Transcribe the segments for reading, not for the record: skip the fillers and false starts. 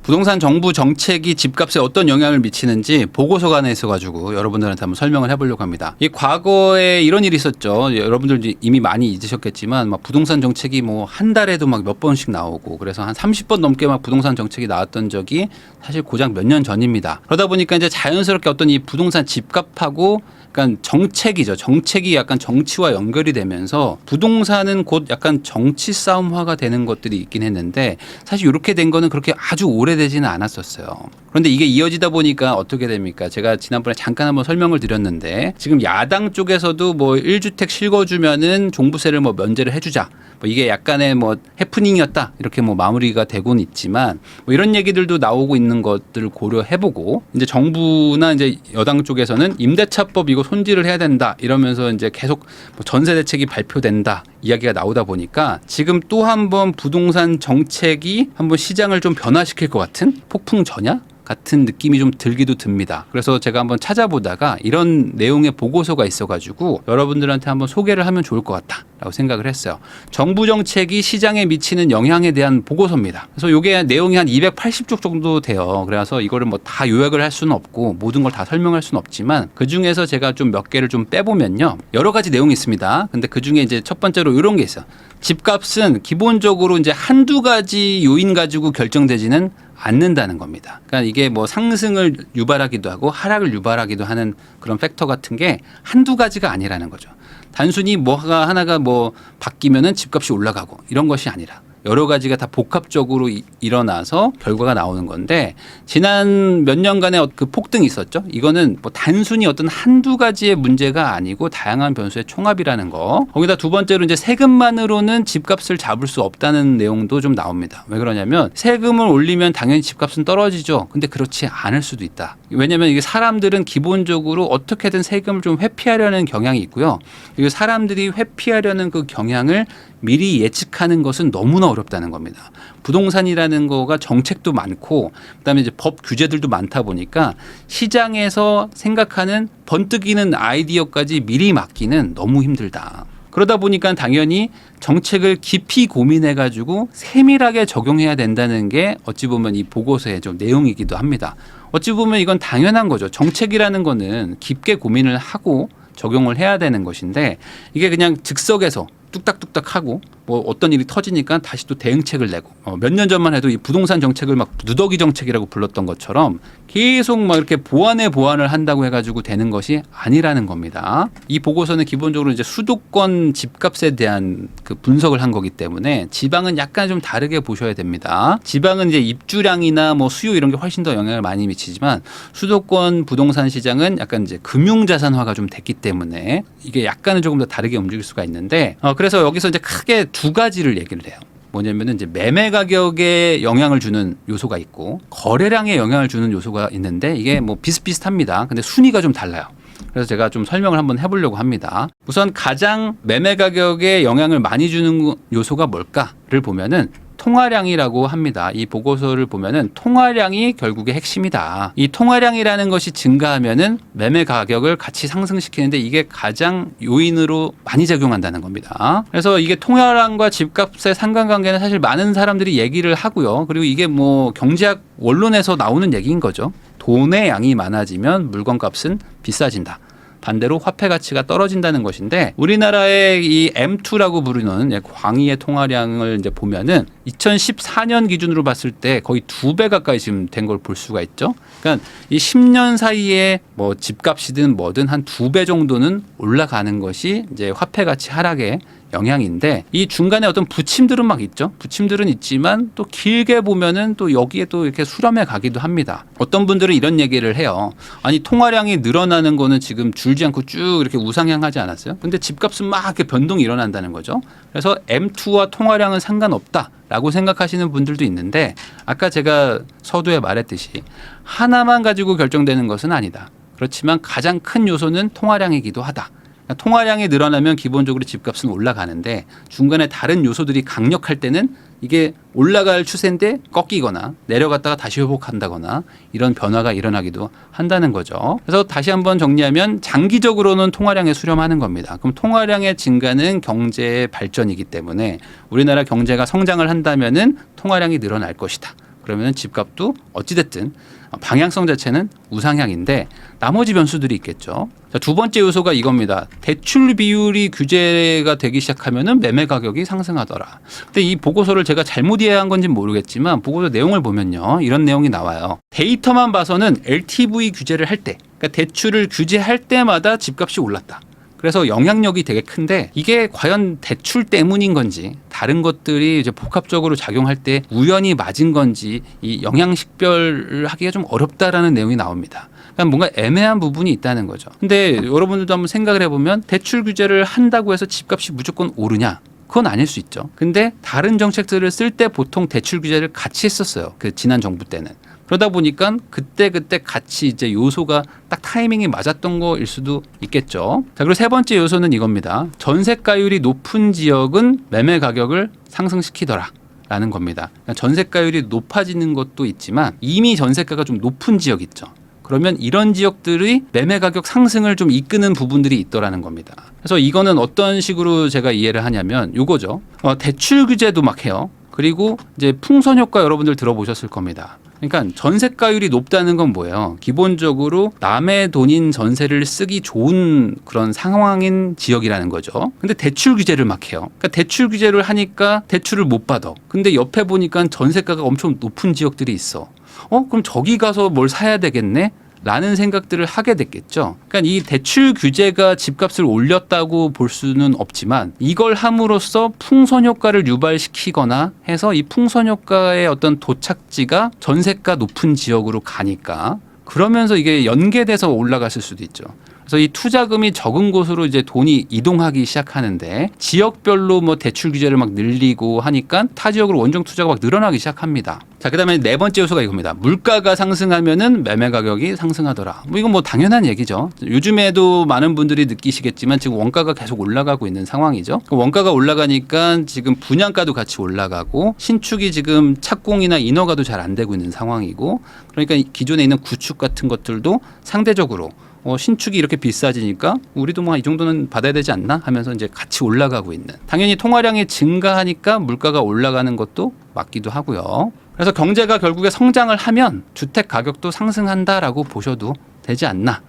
부동산 정부 정책이 집값에 어떤 영향을 미치는지 보고서가 하나 있어가지고 여러분들한테 한번 설명을 해보려고 합니다. 이 과거에 이런 일이 있었죠. 여러분들 이미 많이 잊으셨겠지만 막 부동산 정책이 뭐 한 달에도 막 몇 번씩 나오고 그래서 한 30번 넘게 막 부동산 정책이 나왔던 적이 사실 고작 몇 년 전입니다. 그러다 보니까 이제 자연스럽게 어떤 이 부동산 집값하고 약간 정책이죠. 정책이 약간 정치와 연결이 되면서 부동산은 곧 약간 정치 싸움화가 되는 것들이 있긴 했는데 사실 이렇게 된 거는 그렇게 아주 오래되지는 않았었어요. 그런데 이게 이어지다 보니까 어떻게 됩니까? 제가 지난번에 잠깐 한번 설명을 드렸는데 지금 야당 쪽에서도 뭐 1주택 실거주면은 종부세를 뭐 면제를 해주자. 뭐 이게 약간의 뭐 해프닝이었다. 이렇게 뭐 마무리가 되고는 있지만 뭐 이런 얘기들도 나오고 있는 것들을 고려해보고 이제 정부나 이제 여당 쪽에서는 임대차법 이거 손질을 해야 된다. 이러면서 이제 계속 뭐 전세 대책이 발표된다. 이야기가 나오다 보니까 지금 또 한 번 부동산 정책이 한번 시장을 좀 변화시킬 것 같은 폭풍 전야? 같은 느낌이 좀 들기도 듭니다. 그래서 제가 한번 찾아보다가 이런 내용의 보고서가 있어가지고 여러분들한테 한번 소개를 하면 좋을 것 같다라고 생각을 했어요. 정부 정책이 시장에 미치는 영향에 대한 보고서입니다. 그래서 이게 내용이 한 280쪽 정도 돼요. 그래서 이거를 뭐 다 요약을 할 수는 없고 모든 걸 다 설명할 수는 없지만 그 중에서 제가 좀 몇 개를 좀 빼보면요. 여러 가지 내용이 있습니다. 근데 그 중에 이제 첫 번째로 이런 게 있어요. 집값은 기본적으로 이제 한두 가지 요인 가지고 결정되지는 않는다는 겁니다. 그러니까 이게 뭐 상승을 유발하기도 하고 하락을 유발하기도 하는 그런 팩터 같은 게 한두 가지가 아니라는 거죠. 단순히 뭐가 하나가 뭐 바뀌면은 집값이 올라가고 이런 것이 아니라 여러 가지가 다 복합적으로 일어나서 결과가 나오는 건데 지난 몇 년간의 그 폭등이 있었죠. 이거는 뭐 단순히 어떤 한두 가지의 문제가 아니고 다양한 변수의 총합이라는 거. 거기다 두 번째로 이제 세금만으로는 집값을 잡을 수 없다는 내용도 좀 나옵니다. 왜 그러냐면 세금을 올리면 당연히 집값은 떨어지죠. 근데 그렇지 않을 수도 있다. 왜냐하면 이게 사람들은 기본적으로 어떻게든 세금을 좀 회피하려는 경향이 있고요. 그리고 사람들이 회피하려는 그 경향을 미리 예측하는 것은 너무나 어렵다는 겁니다. 부동산이라는 거가 정책도 많고 그다음에 이제 법 규제들도 많다 보니까 시장에서 생각하는 번뜩이는 아이디어까지 미리 막기는 너무 힘들다. 그러다 보니까 당연히 정책을 깊이 고민해 가지고 세밀하게 적용해야 된다는 게 어찌 보면 이 보고서의 좀 내용이기도 합니다. 어찌 보면 이건 당연한 거죠. 정책이라는 거는 깊게 고민을 하고 적용을 해야 되는 것인데 이게 그냥 즉석에서 뚝딱뚝딱 하고 뭐 어떤 일이 터지니까 다시 또 대응책을 내고 몇 년 전만 해도 이 부동산 정책을 막 누더기 정책이라고 불렀던 것처럼 계속 막 이렇게 보완을 한다고 해가지고 되는 것이 아니라는 겁니다. 이 보고서는 기본적으로 이제 수도권 집값에 대한 그 분석을 한 거기 때문에 지방은 약간 좀 다르게 보셔야 됩니다. 지방은 이제 입주량이나 뭐 수요 이런 게 훨씬 더 영향을 많이 미치지만 수도권 부동산 시장은 약간 이제 금융자산화가 좀 됐기 때문에 이게 약간은 조금 더 다르게 움직일 수가 있는데 그래서 여기서 이제 크게 두 가지를 얘기를 해요. 뭐냐면은 이제 매매 가격에 영향을 주는 요소가 있고 거래량에 영향을 주는 요소가 있는데 이게 뭐 비슷비슷합니다. 근데 순위가 좀 달라요. 그래서 제가 좀 설명을 한번 해보려고 합니다. 우선 가장 매매 가격에 영향을 많이 주는 요소가 뭘까를 보면은 통화량이라고 합니다. 이 보고서를 보면은 통화량이 결국에 핵심이다. 이 통화량이라는 것이 증가하면은 매매 가격을 같이 상승시키는데 이게 가장 요인으로 많이 작용한다는 겁니다. 그래서 이게 통화량과 집값의 상관관계는 사실 많은 사람들이 얘기를 하고요. 그리고 이게 뭐 경제학 원론에서 나오는 얘기인 거죠. 돈의 양이 많아지면 물건값은 비싸진다. 반대로 화폐 가치가 떨어진다는 것인데 우리나라의 이 M2라고 부르는 광의의 통화량을 이제 보면은 2014년 기준으로 봤을 때 거의 2배 가까이 지금 된 걸 볼 수가 있죠. 그러니까 이 10년 사이에 뭐 집값이든 뭐든 한 2배 정도는 올라가는 것이 이제 화폐 가치 하락에 영향인데 이 중간에 어떤 부침들은 막 있죠. 부침들은 있지만 또 길게 보면은 또 여기에 또 이렇게 수렴해 가기도 합니다. 어떤 분들은 이런 얘기를 해요. 아니 통화량이 늘어나는 거는 지금 줄지 않고 쭉 이렇게 우상향하지 않았어요? 근데 집값은 막 이렇게 변동이 일어난다는 거죠. 그래서 M2와 통화량은 상관없다라고 생각하시는 분들도 있는데 아까 제가 서두에 말했듯이 하나만 가지고 결정되는 것은 아니다. 그렇지만 가장 큰 요소는 통화량이기도 하다. 통화량이 늘어나면 기본적으로 집값은 올라가는데 중간에 다른 요소들이 강력할 때는 이게 올라갈 추세인데 꺾이거나 내려갔다가 다시 회복한다거나 이런 변화가 일어나기도 한다는 거죠. 그래서 다시 한번 정리하면 장기적으로는 통화량에 수렴하는 겁니다. 그럼 통화량의 증가는 경제의 발전이기 때문에 우리나라 경제가 성장을 한다면은 통화량이 늘어날 것이다. 그러면 집값도 어찌됐든 방향성 자체는 우상향인데 나머지 변수들이 있겠죠. 자, 두 번째 요소가 이겁니다. 대출 비율이 규제가 되기 시작하면은 매매 가격이 상승하더라. 근데 이 보고서를 제가 잘못 이해한 건지는 모르겠지만 보고서 내용을 보면요. 이런 내용이 나와요. 데이터만 봐서는 LTV 규제를 할 때, 그러니까 대출을 규제할 때마다 집값이 올랐다. 그래서 영향력이 되게 큰데 이게 과연 대출 때문인 건지 다른 것들이 이제 복합적으로 작용할 때 우연히 맞은 건지 이 영향식별을 하기가 좀 어렵다라는 내용이 나옵니다. 그러니까 뭔가 애매한 부분이 있다는 거죠. 근데 여러분들도 한번 생각을 해보면 대출 규제를 한다고 해서 집값이 무조건 오르냐? 그건 아닐 수 있죠. 근데 다른 정책들을 쓸 때 보통 대출 규제를 같이 했었어요. 그 지난 정부 때는. 그러다 보니까 그때 같이 이제 요소가 딱 타이밍이 맞았던 거일 수도 있겠죠. 자, 그리고 세 번째 요소는 이겁니다. 전세가율이 높은 지역은 매매 가격을 상승시키더라. 라는 겁니다. 그러니까 전세가율이 높아지는 것도 있지만 이미 전세가가 좀 높은 지역 있죠. 그러면 이런 지역들의 매매 가격 상승을 좀 이끄는 부분들이 있더라는 겁니다. 그래서 이거는 어떤 식으로 제가 이해를 하냐면 요거죠. 대출 규제도 막 해요. 그리고 이제 풍선 효과 여러분들 들어보셨을 겁니다. 그러니까 전세가율이 높다는 건 뭐예요? 기본적으로 남의 돈인 전세를 쓰기 좋은 그런 상황인 지역이라는 거죠. 근데 대출 규제를 막 해요. 그러니까 대출 규제를 하니까 대출을 못 받아. 근데 옆에 보니까 전세가가 엄청 높은 지역들이 있어. 그럼 저기 가서 뭘 사야 되겠네? 라는 생각들을 하게 됐겠죠. 그러니까 이 대출 규제가 집값을 올렸다고 볼 수는 없지만 이걸 함으로써 풍선 효과를 유발시키거나 해서 이 풍선 효과의 어떤 도착지가 전세가 높은 지역으로 가니까 그러면서 이게 연계돼서 올라갔을 수도 있죠. 그래서 이 투자금이 적은 곳으로 이제 돈이 이동하기 시작하는데 지역별로 뭐 대출 규제를 막 늘리고 하니까 타 지역으로 원정 투자가 막 늘어나기 시작합니다. 자, 그다음에 네 번째 요소가 이겁니다. 물가가 상승하면은 매매 가격이 상승하더라. 뭐 이건 뭐 당연한 얘기죠. 요즘에도 많은 분들이 느끼시겠지만 지금 원가가 계속 올라가고 있는 상황이죠. 원가가 올라가니까 지금 분양가도 같이 올라가고 신축이 지금 착공이나 인허가도 잘 안 되고 있는 상황이고 그러니까 기존에 있는 구축 같은 것들도 상대적으로 신축이 이렇게 비싸지니까 우리도 뭐 이 정도는 받아야 되지 않나 하면서 이제 같이 올라가고 있는. 당연히 통화량이 증가하니까 물가가 올라가는 것도 맞기도 하고요. 그래서 경제가 결국에 성장을 하면 주택 가격도 상승한다라고 보셔도 되지 않나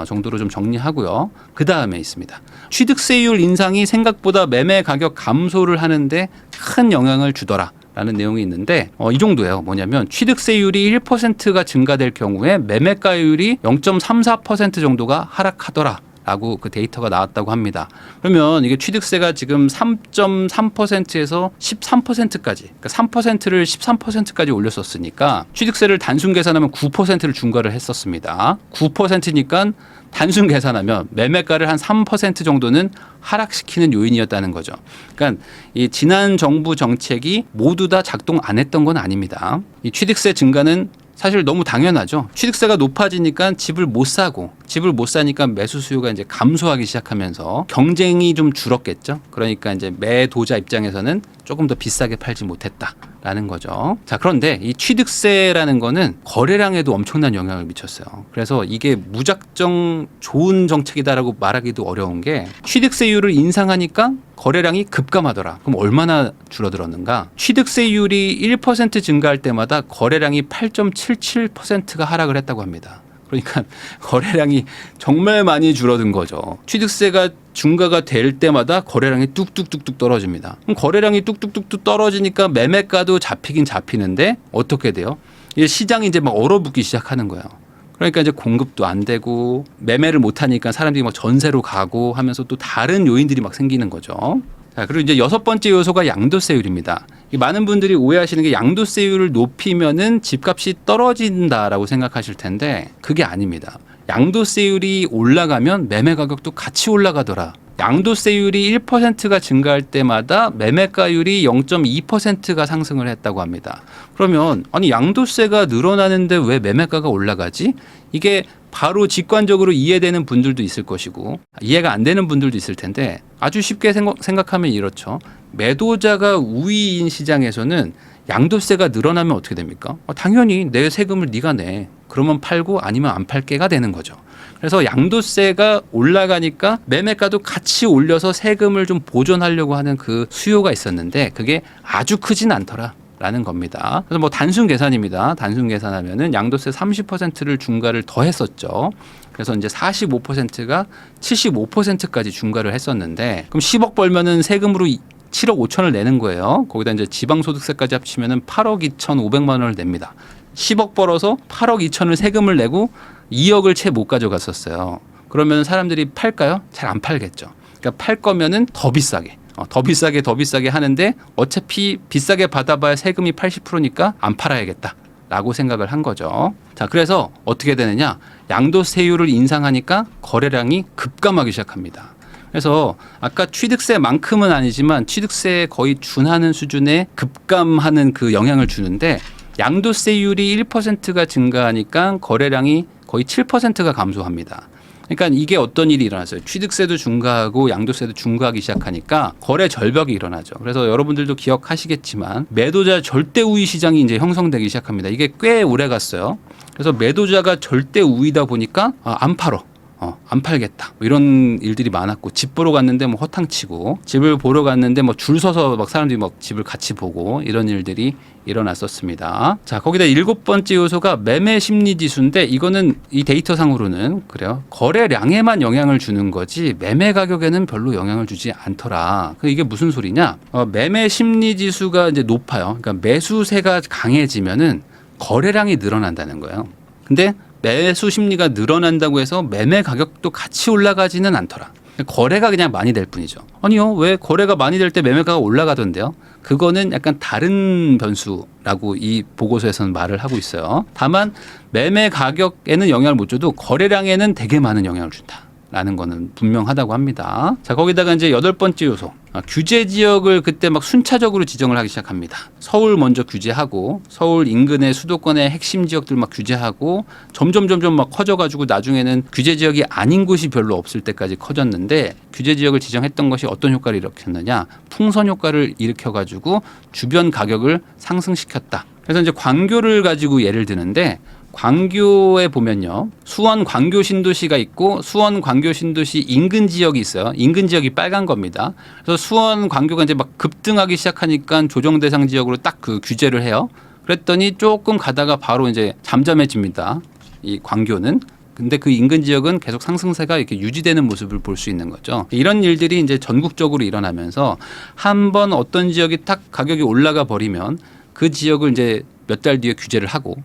정도로 좀 정리하고요. 그 다음에 있습니다. 취득세율 인상이 생각보다 매매 가격 감소를 하는데 큰 영향을 주더라. 라는 내용이 있는데 이 정도예요. 뭐냐면 취득세율이 1%가 증가될 경우에 매매가율이 0.34% 정도가 하락하더라. 라고 그 데이터가 나왔다고 합니다. 그러면 이게 취득세가 지금 3.3%에서 13%까지, 그러니까 3%를 13%까지 올렸었으니까 취득세를 단순 계산하면 9%를 중과를 했었습니다. 9%니까 단순 계산하면 매매가를 한 3% 정도는 하락시키는 요인이었다는 거죠. 그러니까 이 지난 정부 정책이 모두 다 작동 안 했던 건 아닙니다. 이 취득세 증가는 사실 너무 당연하죠. 취득세가 높아지니까 집을 못 사고 집을 못 사니까 매수 수요가 이제 감소하기 시작하면서 경쟁이 좀 줄었겠죠. 그러니까 이제 매도자 입장에서는 조금 더 비싸게 팔지 못했다라는 거죠. 자, 그런데 이 취득세라는 거는 거래량에도 엄청난 영향을 미쳤어요. 그래서 이게 무작정 좋은 정책이다라고 말하기도 어려운 게 취득세율을 인상하니까 거래량이 급감하더라. 그럼 얼마나 줄어들었는가? 취득세율이 1% 증가할 때마다 거래량이 8.77%가 하락을 했다고 합니다. 그러니까 거래량이 정말 많이 줄어든 거죠. 취득세가 중과가 될 때마다 거래량이 뚝뚝뚝뚝 떨어집니다. 그럼 거래량이 뚝뚝뚝뚝 떨어지니까 매매가도 잡히긴 잡히는데 어떻게 돼요? 이제 시장이 이제 막 얼어붙기 시작하는 거예요. 그러니까 이제 공급도 안 되고 매매를 못 하니까 사람들이 막 전세로 가고 하면서 또 다른 요인들이 막 생기는 거죠. 자, 그리고 이제 여섯 번째 요소가 양도세율입니다. 많은 분들이 오해하시는 게 양도세율을 높이면은 집값이 떨어진다라고 생각하실 텐데 그게 아닙니다. 양도세율이 올라가면 매매 가격도 같이 올라가더라. 양도세율이 1%가 증가할 때마다 매매가율이 0.2%가 상승을 했다고 합니다. 그러면 아니 양도세가 늘어나는데 왜 매매가가 올라가지? 이게 바로 직관적으로 이해되는 분들도 있을 것이고 이해가 안 되는 분들도 있을 텐데 아주 쉽게 생각하면 이렇죠. 매도자가 우위인 시장에서는 양도세가 늘어나면 어떻게 됩니까? 당연히 내 세금을 네가 내. 그러면 팔고 아니면 안 팔게가 되는 거죠. 그래서 양도세가 올라가니까 매매가도 같이 올려서 세금을 좀 보존하려고 하는 그 수요가 있었는데 그게 아주 크진 않더라. 라는 겁니다. 그래서 뭐 단순 계산입니다. 단순 계산하면은 양도세 30%를 중과를 더 했었죠. 그래서 이제 45%가 75%까지 중과를 했었는데, 그럼 10억 벌면은 세금으로 7억 5천을 내는 거예요. 거기다 이제 지방소득세까지 합치면은 8억 2,500만 원을 냅니다. 10억 벌어서 8억 2천을 세금을 내고 2억을 채 못 가져갔었어요. 그러면 사람들이 팔까요? 잘 안 팔겠죠. 그러니까 팔 거면은 더 비싸게. 더 비싸게 하는데 어차피 비싸게 받아봐야 세금이 80%니까 안 팔아야겠다 라고 생각을 한 거죠. 자, 그래서 어떻게 되느냐, 양도세율을 인상하니까 거래량이 급감하기 시작합니다. 그래서 아까 취득세만큼은 아니지만 취득세에 거의 준하는 수준의 급감하는 그 영향을 주는데, 양도세율이 1%가 증가하니까 거래량이 거의 7%가 감소합니다. 그러니까 이게 어떤 일이 일어났어요. 취득세도 중과하고 양도세도 중과하기 시작하니까 거래 절벽이 일어나죠. 그래서 여러분들도 기억하시겠지만 매도자 절대 우위 시장이 이제 형성되기 시작합니다. 이게 꽤 오래 갔어요. 그래서 매도자가 절대 우위다 보니까 안 팔어. 안 팔겠다. 뭐 이런 일들이 많았고, 집 보러 갔는데 뭐 허탕치고, 집을 보러 갔는데 뭐 줄 서서 막 사람들이 막 집을 같이 보고, 이런 일들이 일어났었습니다. 자, 거기다 7번째 요소가 매매 심리 지수인데, 이거는 이 데이터상으로는 그래요. 거래량에만 영향을 주는 거지 매매 가격에는 별로 영향을 주지 않더라. 이게 무슨 소리냐? 매매 심리 지수가 이제 높아요. 그러니까 매수세가 강해지면은 거래량이 늘어난다는 거예요. 근데 매수 심리가 늘어난다고 해서 매매 가격도 같이 올라가지는 않더라. 거래가 그냥 많이 될 뿐이죠. 아니요, 왜 거래가 많이 될 때 매매가가 올라가던데요? 그거는 약간 다른 변수라고 이 보고서에서는 말을 하고 있어요. 다만 매매 가격에는 영향을 못 줘도 거래량에는 되게 많은 영향을 준다 라는 거는 분명하다고 합니다. 자, 거기다가 이제 8번째 요소, 규제 지역을 그때 막 순차적으로 지정을 하기 시작합니다. 서울 먼저 규제하고, 서울 인근의 수도권의 핵심 지역들 막 규제하고, 점점 막 커져가지고 나중에는 규제 지역이 아닌 곳이 별로 없을 때까지 커졌는데, 규제 지역을 지정했던 것이 어떤 효과를 일으켰느냐, 풍선 효과를 일으켜가지고 주변 가격을 상승시켰다. 그래서 이제 광교를 가지고 예를 드는데, 광교에 보면요, 수원 광교 신도시가 있고 수원 광교 신도시 인근 지역이 있어요. 인근 지역이 빨간 겁니다. 그래서 수원 광교가 이제 막 급등하기 시작하니까 조정 대상 지역으로 딱 그 규제를 해요. 그랬더니 조금 가다가 바로 이제 잠잠해집니다. 이 광교는. 근데 그 인근 지역은 계속 상승세가 이렇게 유지되는 모습을 볼 수 있는 거죠. 이런 일들이 이제 전국적으로 일어나면서 한번 어떤 지역이 딱 가격이 올라가 버리면 그 지역을 이제 몇 달 뒤에 규제를 하고,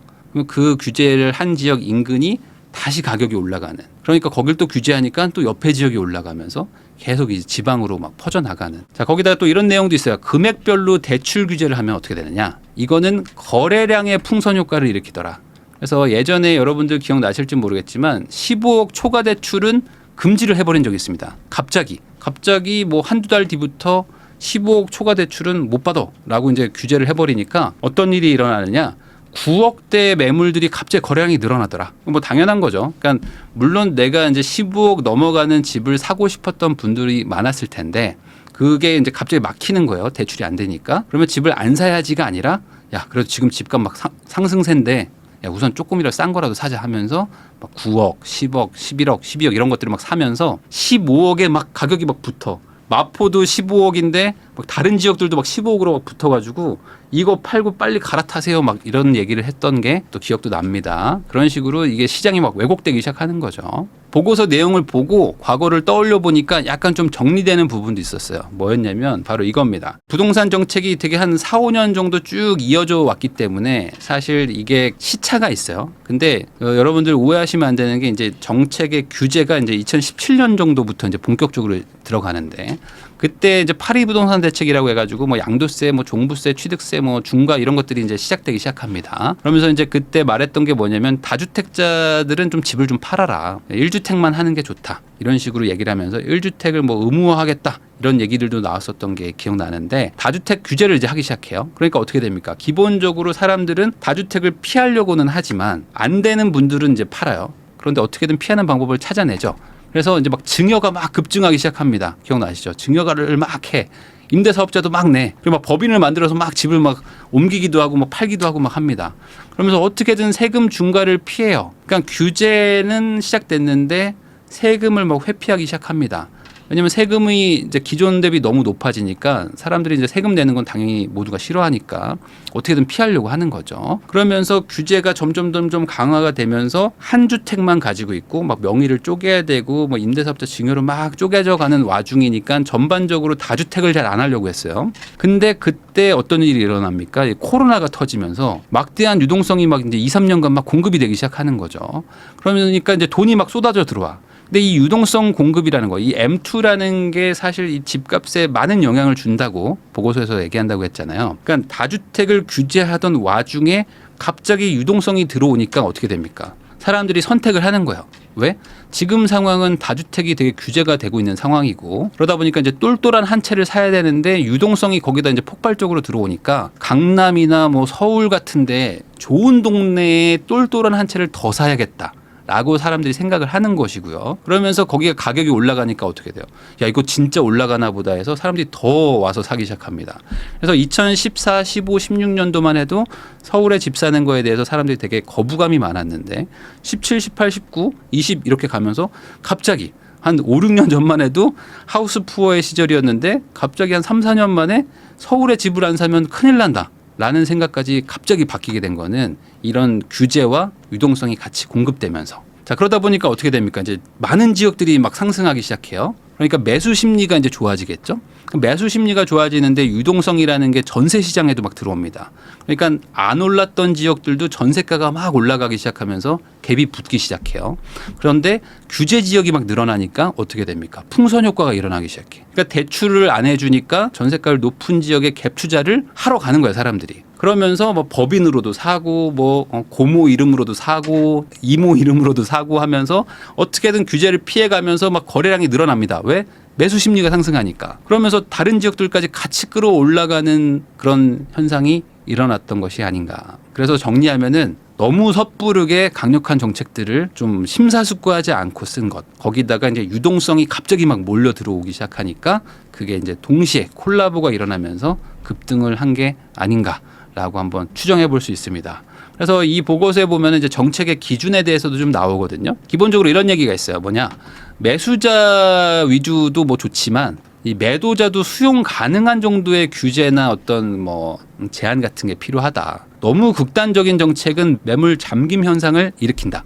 그 규제를 한 지역 인근이 다시 가격이 올라가는, 그러니까 거길 또 규제하니까 또 옆에 지역이 올라가면서 계속 이제 지방으로 막 퍼져나가는. 자, 거기다가 또 이런 내용도 있어요. 금액별로 대출 규제를 하면 어떻게 되느냐, 이거는 거래량의 풍선 효과를 일으키더라. 그래서 예전에 여러분들 기억나실지 모르겠지만 15억 초과 대출은 금지를 해버린 적이 있습니다. 갑자기 뭐 한두 달 뒤부터 15억 초과 대출은 못 받아 라고 이제 규제를 해버리니까 어떤 일이 일어나느냐, 9억대 매물들이 갑자기 거래량이 늘어나더라. 뭐 당연한 거죠. 그러니까 물론 내가 이제 15억 넘어가는 집을 사고 싶었던 분들이 많았을 텐데, 그게 이제 갑자기 막히는 거예요. 대출이 안 되니까. 그러면 집을 안 사야지가 아니라, 야, 그래도 지금 집값 막 상승세인데, 야, 우선 조금이라도 싼 거라도 사자 하면서 막 9억, 10억, 11억, 12억 이런 것들을 막 사면서 15억에 막 가격이 막 붙어. 마포도 15억인데 막 다른 지역들도 막 15억으로 막 붙어가지고 이거 팔고 빨리 갈아타세요 막 이런 얘기를 했던 게 또 기억도 납니다. 그런 식으로 이게 시장이 막 왜곡되기 시작하는 거죠. 보고서 내용을 보고 과거를 떠올려 보니까 약간 좀 정리되는 부분도 있었어요. 뭐였냐면 바로 이겁니다. 부동산 정책이 되게 한 4, 5년 정도 쭉 이어져 왔기 때문에 사실 이게 시차가 있어요. 근데 여러분들 오해하시면 안 되는 게, 이제 정책의 규제가 이제 2017년 정도부터 이제 본격적으로 들어가는데, 그때 이제 파리 부동산 대책이라고 해가지고 뭐 양도세, 뭐 종부세, 취득세, 뭐 중과 이런 것들이 이제 시작되기 시작합니다. 그러면서 이제 그때 말했던 게 뭐냐면, 다주택자들은 좀 집을 좀 팔아라, 1주택만 하는 게 좋다, 이런 식으로 얘기를 하면서 1주택을 뭐 의무화하겠다 이런 얘기들도 나왔었던 게 기억나는데, 다주택 규제를 이제 하기 시작해요. 그러니까 어떻게 됩니까? 기본적으로 사람들은 다주택을 피하려고는 하지만 안 되는 분들은 이제 팔아요. 그런데 어떻게든 피하는 방법을 찾아내죠. 그래서 이제 막 증여가 막 급증하기 시작합니다. 기억나시죠? 증여가를 막 해. 임대사업자도 막 내. 그리고 막 법인을 만들어서 막 집을 막 옮기기도 하고 막 팔기도 하고 막 합니다. 그러면서 어떻게든 세금 중과를 피해요. 그러니까 규제는 시작됐는데 세금을 막 회피하기 시작합니다. 왜냐하면 세금이 이제 기존 대비 너무 높아지니까 사람들이 이제 세금 내는 건 당연히 모두가 싫어하니까 어떻게든 피하려고 하는 거죠. 그러면서 규제가 점점 강화가 되면서 한 주택만 가지고 있고 막 명의를 쪼개야 되고 뭐 임대사업자 증여로 막 쪼개져 가는 와중이니까 전반적으로 다주택을 잘 안 하려고 했어요. 근데 그때 어떤 일이 일어납니까? 코로나가 터지면서 막대한 유동성이 막 이제 2, 3년간 막 공급이 되기 시작하는 거죠. 그러니까 이제 돈이 막 쏟아져 들어와. 근데 이 유동성 공급이라는 거, 이 M2라는 게 사실 이 집값에 많은 영향을 준다고 보고서에서 얘기한다고 했잖아요. 그러니까 다주택을 규제하던 와중에 갑자기 유동성이 들어오니까 어떻게 됩니까? 사람들이 선택을 하는 거예요. 왜? 지금 상황은 다주택이 되게 규제가 되고 있는 상황이고 그러다 보니까 이제 똘똘한 한 채를 사야 되는데 유동성이 거기다 이제 폭발적으로 들어오니까 강남이나 뭐 서울 같은데 좋은 동네에 똘똘한 한 채를 더 사야겠다. 라고 사람들이 생각을 하는 것이고요. 그러면서 거기가 가격이 올라가니까 어떻게 돼요? 야, 이거 진짜 올라가나 보다 해서 사람들이 더 와서 사기 시작합니다. 그래서 2014, 15, 16년도만 해도 서울에 집 사는 거에 대해서 사람들이 되게 거부감이 많았는데 17, 18, 19, 20 이렇게 가면서 갑자기 한 5, 6년 전만 해도 하우스 푸어의 시절이었는데 갑자기 한 3, 4년 만에 서울에 집을 안 사면 큰일 난다. 라는 생각까지 갑자기 바뀌게 된 거는 이런 규제와 유동성이 같이 공급되면서 자 그러다 보니까 어떻게 됩니까? 이제 많은 지역들이 막 상승하기 시작해요. 그러니까 매수 심리가 이제 좋아지겠죠. 매수 심리가 좋아지는데 유동성이라는 게 전세 시장에도 막 들어옵니다. 그러니까 안 올랐던 지역들도 전세가가 막 올라가기 시작하면서 갭이 붙기 시작해요. 그런데 규제 지역이 막 늘어나니까 어떻게 됩니까? 풍선 효과가 일어나기 시작해. 그러니까 대출을 안 해주니까 전세가를 높은 지역에 갭 투자를 하러 가는 거예요, 사람들이. 그러면서 뭐 법인으로도 사고 뭐 고모 이름으로도 사고 이모 이름으로도 사고 하면서 어떻게든 규제를 피해가면서 막 거래량이 늘어납니다. 왜? 매수 심리가 상승하니까. 그러면서 다른 지역들까지 같이 끌어올라가는 그런 현상이 일어났던 것이 아닌가. 그래서 정리하면은 너무 섣부르게 강력한 정책들을 좀 심사숙고하지 않고 쓴 것. 거기다가 이제 유동성이 갑자기 막 몰려 들어오기 시작하니까 그게 이제 동시에 콜라보가 일어나면서 급등을 한 게 아닌가라고 한번 추정해 볼 수 있습니다. 그래서 이 보고서에 보면 이제 정책의 기준에 대해서도 좀 나오거든요. 기본적으로 이런 얘기가 있어요. 뭐냐? 매수자 위주도 뭐 좋지만 이 매도자도 수용 가능한 정도의 규제나 어떤 뭐 제한 같은 게 필요하다. 너무 극단적인 정책은 매물 잠김 현상을 일으킨다.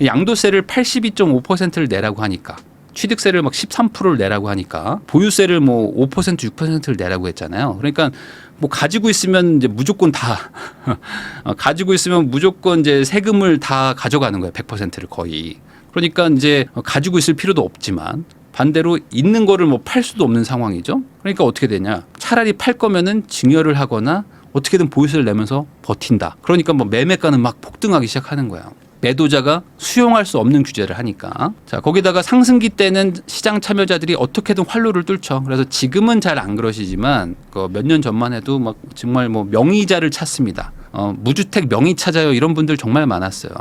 양도세를 82.5%를 내라고 하니까 취득세를 막 13%를 내라고 하니까 보유세를 뭐 5%, 6%를 내라고 했잖아요. 그러니까 뭐 가지고 있으면 이제 무조건 다 가지고 있으면 무조건 이제 세금을 다 가져가는 거예요. 100%를 거의. 그러니까 이제 가지고 있을 필요도 없지만 반대로 있는 거를 뭐 팔 수도 없는 상황이죠. 그러니까 어떻게 되냐? 차라리 팔 거면은 증여를 하거나 어떻게든 보유세를 내면서 버틴다. 그러니까 뭐 매매가는 막 폭등하기 시작하는 거야. 매도자가 수용할 수 없는 규제를 하니까. 자, 거기다가 상승기 때는 시장 참여자들이 어떻게든 활로를 뚫죠. 그래서 지금은 잘 안 그러시지만 몇 년 전만 해도 막 정말 뭐 명의자를 찾습니다. 무주택 명의 찾아요. 이런 분들 정말 많았어요.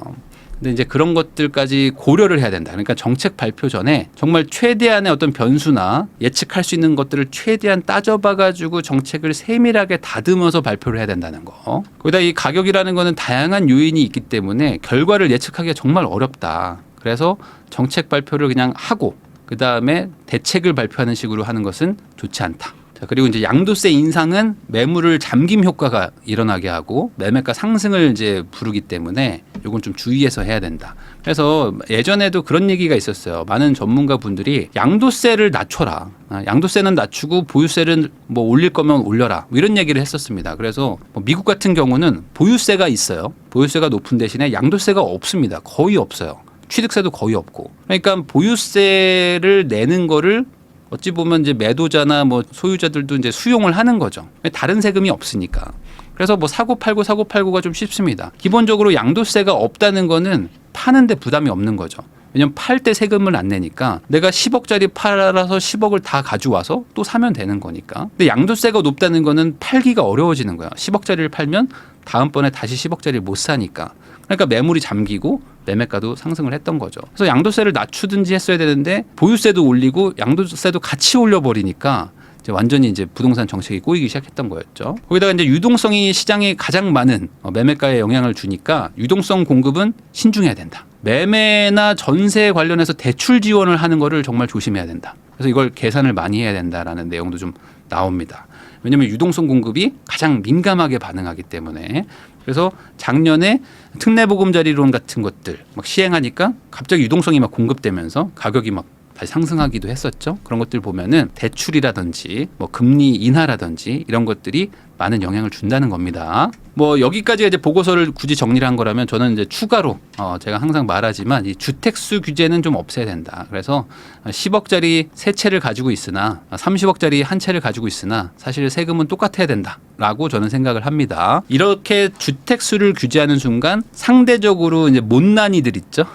근데 이제 그런 것들까지 고려를 해야 된다. 그러니까 정책 발표 전에 정말 최대한의 어떤 변수나 예측할 수 있는 것들을 최대한 따져봐가지고 정책을 세밀하게 다듬어서 발표를 해야 된다는 거. 거기다 이 가격이라는 거는 다양한 요인이 있기 때문에 결과를 예측하기가 정말 어렵다. 그래서 정책 발표를 그냥 하고 그 다음에 대책을 발표하는 식으로 하는 것은 좋지 않다. 자, 그리고 이제 양도세 인상은 매물을 잠김 효과가 일어나게 하고 매매가 상승을 이제 부르기 때문에 이건 좀 주의해서 해야 된다. 그래서 예전에도 그런 얘기가 있었어요. 많은 전문가 분들이 양도세를 낮춰라. 양도세는 낮추고 보유세를 뭐 올릴 거면 올려라. 뭐 이런 얘기를 했었습니다. 그래서 뭐 미국 같은 경우는 보유세가 있어요. 보유세가 높은 대신에 양도세가 없습니다. 거의 없어요. 취득세도 거의 없고. 그러니까 보유세를 내는 거를 어찌 보면 이제 매도자나 뭐 소유자들도 이제 수용을 하는 거죠. 다른 세금이 없으니까. 그래서 뭐 사고 팔고가 좀 쉽습니다. 기본적으로 양도세가 없다는 거는 파는데 부담이 없는 거죠. 왜냐면 팔 때 세금을 안 내니까 내가 10억짜리 팔아서 10억을 다 가져와서 또 사면 되는 거니까. 근데 양도세가 높다는 거는 팔기가 어려워지는 거야. 10억짜리를 팔면 다음번에 다시 10억짜리 못 사니까. 그러니까 매물이 잠기고 매매가도 상승을 했던 거죠. 그래서 양도세를 낮추든지 했어야 되는데 보유세도 올리고 양도세도 같이 올려버리니까 이제 완전히 이제 부동산 정책이 꼬이기 시작했던 거였죠. 거기다가 이제 유동성이 시장에 가장 많은 매매가에 영향을 주니까 유동성 공급은 신중해야 된다. 매매나 전세 관련해서 대출 지원을 하는 거를 정말 조심해야 된다. 그래서 이걸 계산을 많이 해야 된다라는 내용도 좀 나옵니다. 왜냐하면 유동성 공급이 가장 민감하게 반응하기 때문에. 그래서 작년에 특례보금자리론 같은 것들 막 시행하니까 갑자기 유동성이 막 공급되면서 가격이 막 다시 상승하기도 했었죠. 그런 것들 보면은 대출이라든지 뭐 금리 인하라든지 이런 것들이 많은 영향을 준다는 겁니다. 뭐 여기까지가 이제 보고서를 굳이 정리를 한 거라면 저는 이제 추가로 제가 항상 말하지만 이 주택수 규제는 좀 없애야 된다. 그래서 10억짜리 세 채를 가지고 있으나 30억짜리 한 채를 가지고 있으나 사실 세금은 똑같아야 된다라고 저는 생각을 합니다. 이렇게 주택수를 규제하는 순간 상대적으로 이제 못난이들 있죠.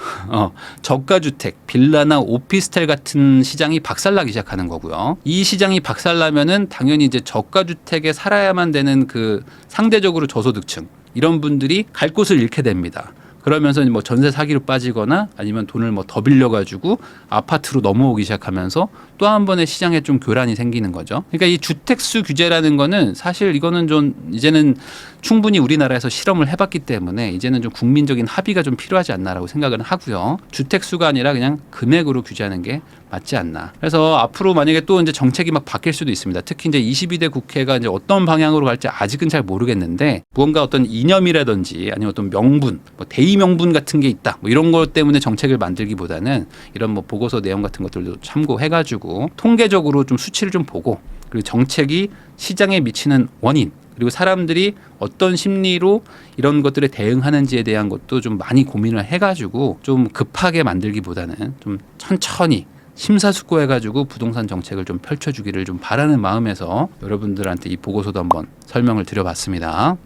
저가주택, 빌라나 오피스텔 같은 시장이 박살나기 시작하는 거고요. 이 시장이 박살나면은 당연히 이제 저가주택에 살아야만 되는 그 상대적으로 저소득층 이런 분들이 갈 곳을 잃게 됩니다. 그러면서 뭐 전세 사기로 빠지거나 아니면 돈을 뭐 더 빌려가지고 아파트로 넘어오기 시작하면서 또 한 번의 시장에 좀 교란이 생기는 거죠. 그러니까 이 주택수 규제라는 거는 사실 이거는 좀 이제는 충분히 우리나라에서 실험을 해봤기 때문에 이제는 좀 국민적인 합의가 좀 필요하지 않나라고 생각은 하고요. 주택수가 아니라 그냥 금액으로 규제하는 게 맞지 않나. 그래서 앞으로 만약에 또 이제 정책이 막 바뀔 수도 있습니다. 특히 이제 22대 국회가 이제 어떤 방향으로 갈지 아직은 잘 모르겠는데 무언가 어떤 이념이라든지 아니면 어떤 명분, 뭐 대의 명분 같은 게 있다. 뭐 이런 것 때문에 정책을 만들기보다는 이런 뭐 보고서 내용 같은 것들도 참고해가지고 통계적으로 좀 수치를 좀 보고 그리고 정책이 시장에 미치는 원인 그리고 사람들이 어떤 심리로 이런 것들에 대응하는지에 대한 것도 좀 많이 고민을 해가지고 좀 급하게 만들기보다는 좀 천천히 심사숙고해가지고 부동산 정책을 좀 펼쳐주기를 좀 바라는 마음에서 여러분들한테 이 보고서도 한번 설명을 드려봤습니다.